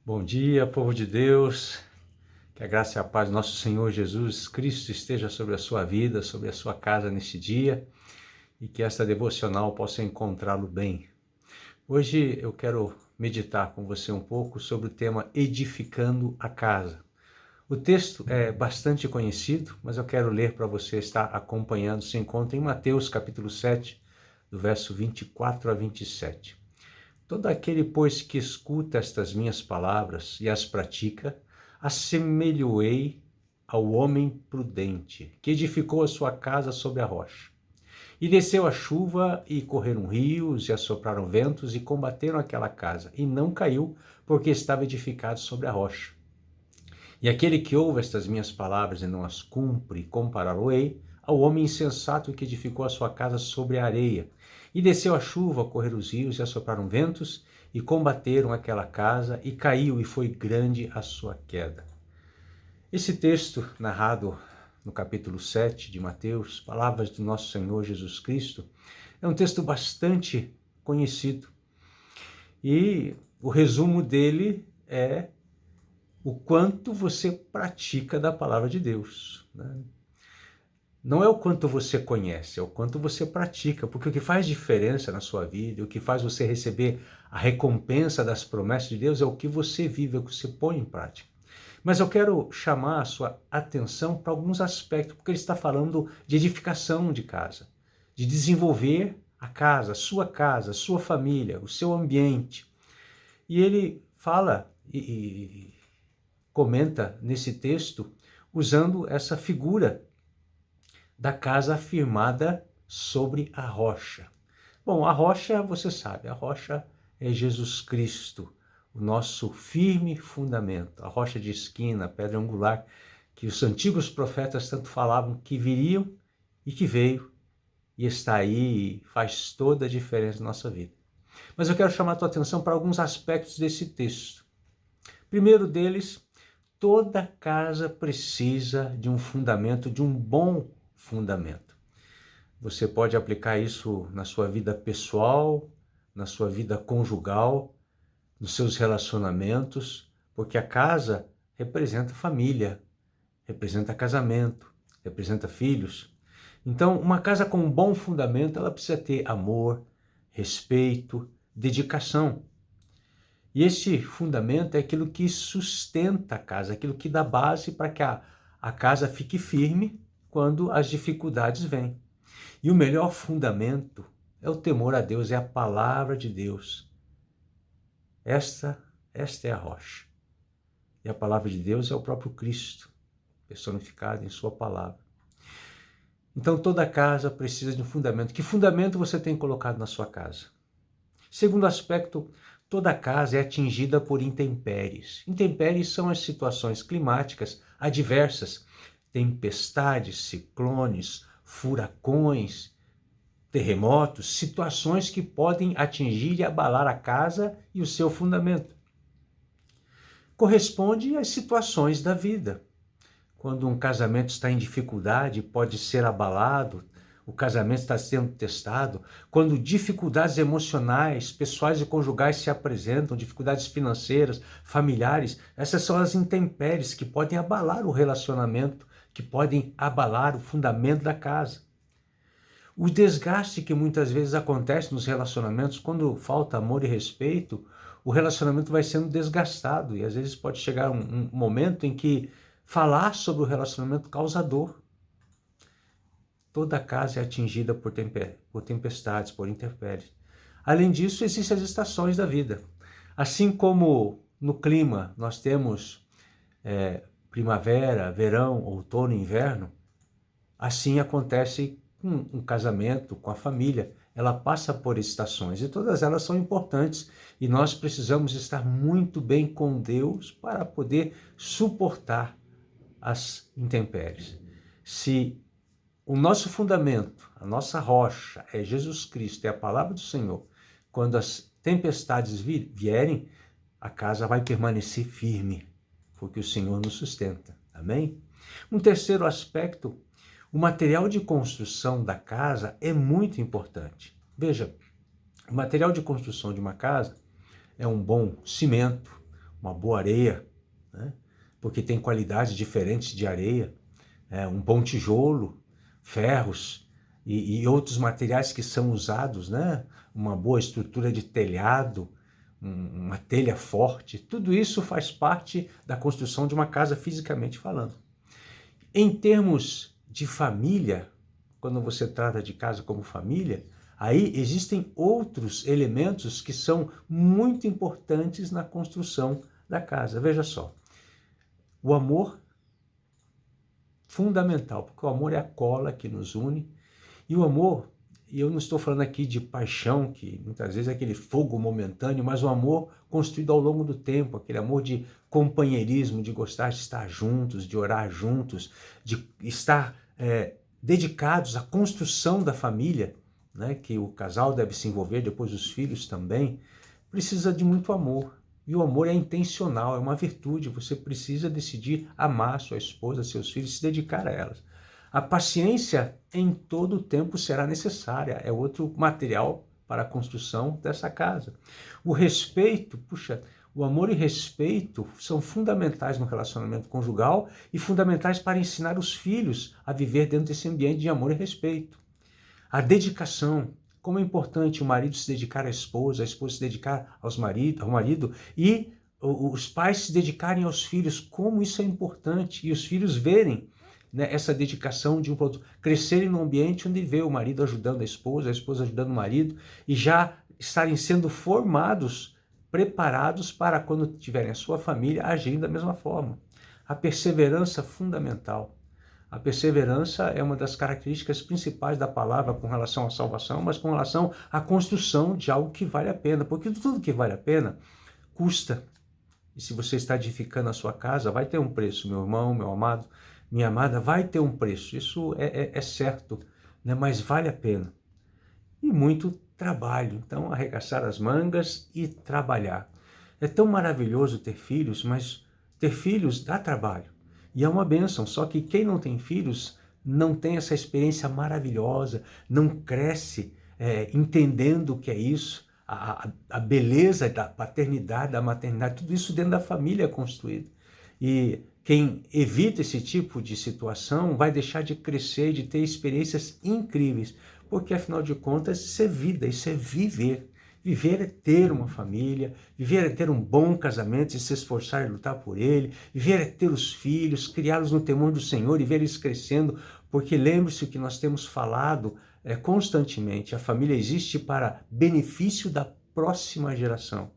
Bom dia, povo de Deus. Que a graça e a paz do nosso Senhor Jesus Cristo esteja sobre a sua vida, sobre a sua casa neste dia e que esta devocional possa encontrá-lo bem. Hoje eu quero meditar com você um pouco sobre o tema edificando a casa. O texto é bastante conhecido, mas eu quero ler para você estar acompanhando. Se encontra em Mateus capítulo 7, do verso 24 a 27. Todo aquele, pois, que escuta estas minhas palavras e as pratica, assemelhoei ao homem prudente, que edificou a sua casa sobre a rocha. E desceu a chuva, e correram rios, e assopraram ventos, e combateram aquela casa, e não caiu, porque estava edificado sobre a rocha. E aquele que ouve estas minhas palavras e não as cumpre, compará-lo-ei ao homem insensato que edificou a sua casa sobre a areia. E desceu a chuva, correram os rios e assopraram ventos, e combateram aquela casa, e caiu, e foi grande a sua queda. Esse texto, narrado no capítulo 7 de Mateus, palavras do nosso Senhor Jesus Cristo, é um texto bastante conhecido. E o resumo dele é o quanto você pratica da palavra de Deus, né? Não é o quanto você conhece, é o quanto você pratica, porque o que faz diferença na sua vida, o que faz você receber a recompensa das promessas de Deus é o que você vive, é o que você põe em prática. Mas eu quero chamar a sua atenção para alguns aspectos, porque ele está falando de edificação de casa, de desenvolver a casa, sua família, o seu ambiente. E ele fala e comenta nesse texto usando essa figura da casa firmada sobre a rocha. Bom, a rocha, você sabe, a rocha é Jesus Cristo, o nosso firme fundamento, a rocha de esquina, a pedra angular, que os antigos profetas tanto falavam que viriam e que veio e está aí e faz toda a diferença na nossa vida. Mas eu quero chamar a tua atenção para alguns aspectos desse texto. Primeiro deles, toda casa precisa de um fundamento, de um bom fundamento. Você pode aplicar isso na sua vida pessoal, na sua vida conjugal, nos seus relacionamentos, porque a casa representa família, representa casamento, representa filhos. Então, uma casa com um bom fundamento, ela precisa ter amor, respeito, dedicação. E esse fundamento é aquilo que sustenta a casa, aquilo que dá base para que a casa fique firme quando as dificuldades vêm. E o melhor fundamento é o temor a Deus, é a palavra de Deus. Esta é a rocha. E a palavra de Deus é o próprio Cristo, personificado em sua palavra. Então toda casa precisa de um fundamento. Que fundamento você tem colocado na sua casa? Segundo aspecto, toda casa é atingida por intempéries. Intempéries são as situações climáticas adversas, tempestades, ciclones, furacões, terremotos, situações que podem atingir e abalar a casa e o seu fundamento. Corresponde às situações da vida. Quando um casamento está em dificuldade, pode ser abalado, o casamento está sendo testado. Quando dificuldades emocionais, pessoais e conjugais se apresentam, dificuldades financeiras, familiares, essas são as intempéries que podem abalar o relacionamento, que podem abalar o fundamento da casa. O desgaste que muitas vezes acontece nos relacionamentos, quando falta amor e respeito, o relacionamento vai sendo desgastado e às vezes pode chegar um momento em que falar sobre o relacionamento causa dor. Toda casa é atingida por tempestades, por intempéries. Além disso, existem as estações da vida. Assim como no clima nós temos primavera, verão, outono e inverno, assim acontece com um casamento, com a família. Ela passa por estações e todas elas são importantes e nós precisamos estar muito bem com Deus para poder suportar as intempéries. Se o nosso fundamento, a nossa rocha é Jesus Cristo, é a palavra do Senhor, quando as tempestades vierem, a casa vai permanecer firme, porque o Senhor nos sustenta. Amém? Um terceiro aspecto, o material de construção da casa é muito importante. Veja, o material de construção de uma casa é um bom cimento, uma boa areia, né? Porque tem qualidades diferentes de areia, um bom tijolo, ferros e outros materiais que são usados, né? Uma boa estrutura de telhado, uma telha forte, tudo isso faz parte da construção de uma casa fisicamente falando. Em termos de família, quando você trata de casa como família, aí existem outros elementos que são muito importantes na construção da casa. Veja só, o amor, fundamental, porque o amor é a cola que nos une, e o amor, e eu não estou falando aqui de paixão, que muitas vezes é aquele fogo momentâneo, mas o amor construído ao longo do tempo, aquele amor de companheirismo, de gostar de estar juntos, de orar juntos, de estar dedicados à construção da família, né, que o casal deve se envolver, depois os filhos também, precisa de muito amor. E o amor é intencional, é uma virtude, você precisa decidir amar sua esposa, seus filhos, se dedicar a elas. A paciência em todo o tempo será necessária, é outro material para a construção dessa casa. O respeito, o amor e respeito são fundamentais no relacionamento conjugal e fundamentais para ensinar os filhos a viver dentro desse ambiente de amor e respeito. A dedicação, como é importante o marido se dedicar à esposa, a esposa se dedicar ao marido e os pais se dedicarem aos filhos, como isso é importante, e os filhos verem, né, essa dedicação de um para o outro, crescerem num ambiente onde vê o marido ajudando a esposa ajudando o marido, e já estarem sendo formados, preparados para quando tiverem a sua família agirem da mesma forma. A perseverança fundamental. A perseverança é uma das características principais da palavra com relação à salvação, mas com relação à construção de algo que vale a pena, porque tudo que vale a pena custa. E se você está edificando a sua casa, vai ter um preço, meu irmão, meu amado, minha amada, vai ter um preço, isso é certo, né? Mas vale a pena. E muito trabalho, então arregaçar as mangas e trabalhar. É tão maravilhoso ter filhos, mas ter filhos dá trabalho. E é uma bênção, só que quem não tem filhos não tem essa experiência maravilhosa, não cresce entendendo o que é isso, a beleza da paternidade, da maternidade, tudo isso dentro da família é construído. E quem evita esse tipo de situação vai deixar de crescer, de ter experiências incríveis, porque afinal de contas isso é vida, isso é viver. Viver é ter uma família, viver é ter um bom casamento e se esforçar e lutar por ele, viver é ter os filhos, criá-los no temor do Senhor e ver eles crescendo, porque lembre-se o que nós temos falado constantemente, a família existe para benefício da próxima geração.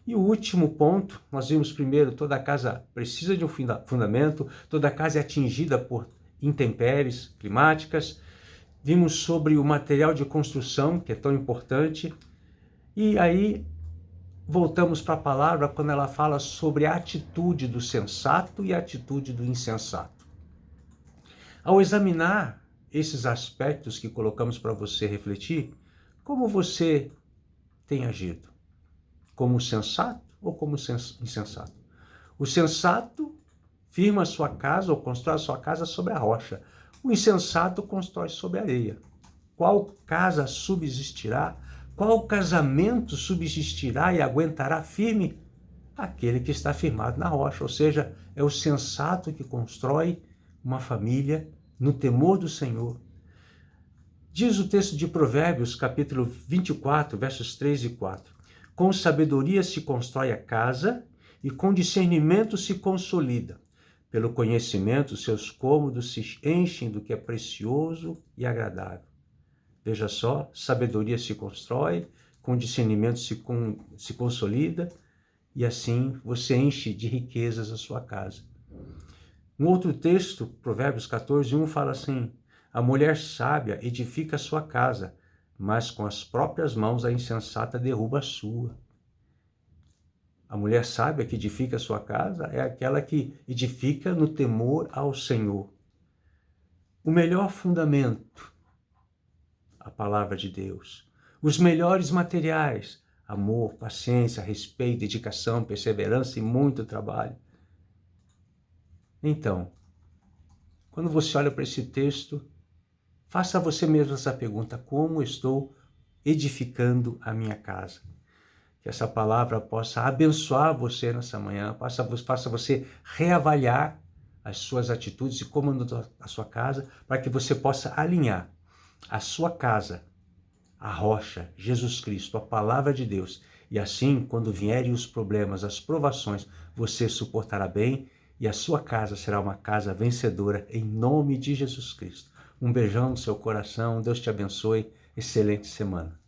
E o último ponto, nós vimos primeiro, toda casa precisa de um fundamento, toda casa é atingida por intempéries climáticas, vimos sobre o material de construção, que é tão importante, e aí voltamos para a palavra quando ela fala sobre a atitude do sensato e a atitude do insensato. Ao examinar esses aspectos que colocamos para você refletir, como você tem agido? Como sensato ou como insensato? O sensato firma a sua casa ou constrói a sua casa sobre a rocha. O insensato constrói sobre a areia. Qual casa subsistirá? Qual casamento subsistirá e aguentará firme? Aquele que está firmado na rocha, ou seja, é o sensato que constrói uma família no temor do Senhor. Diz o texto de Provérbios, capítulo 24, versos 3 e 4. Com sabedoria se constrói a casa e com discernimento se consolida. Pelo conhecimento, seus cômodos se enchem do que é precioso e agradável. Veja só, sabedoria se constrói, com discernimento se consolida, e assim você enche de riquezas a sua casa. Um outro texto, Provérbios 14, 1, fala assim: a mulher sábia edifica a sua casa, mas com as próprias mãos a insensata derruba a sua. A mulher sábia que edifica a sua casa é aquela que edifica no temor ao Senhor. O melhor fundamento, a palavra de Deus. Os melhores materiais, amor, paciência, respeito, dedicação, perseverança e muito trabalho. Então, quando você olha para esse texto, faça a você mesmo essa pergunta: como estou edificando a minha casa? Que essa palavra possa abençoar você nessa manhã, faça você reavaliar as suas atitudes e comando da sua casa, para que você possa alinhar a sua casa, a rocha, Jesus Cristo, a palavra de Deus. E assim, quando vierem os problemas, as provações, você suportará bem e a sua casa será uma casa vencedora em nome de Jesus Cristo. Um beijão no seu coração, Deus te abençoe, excelente semana.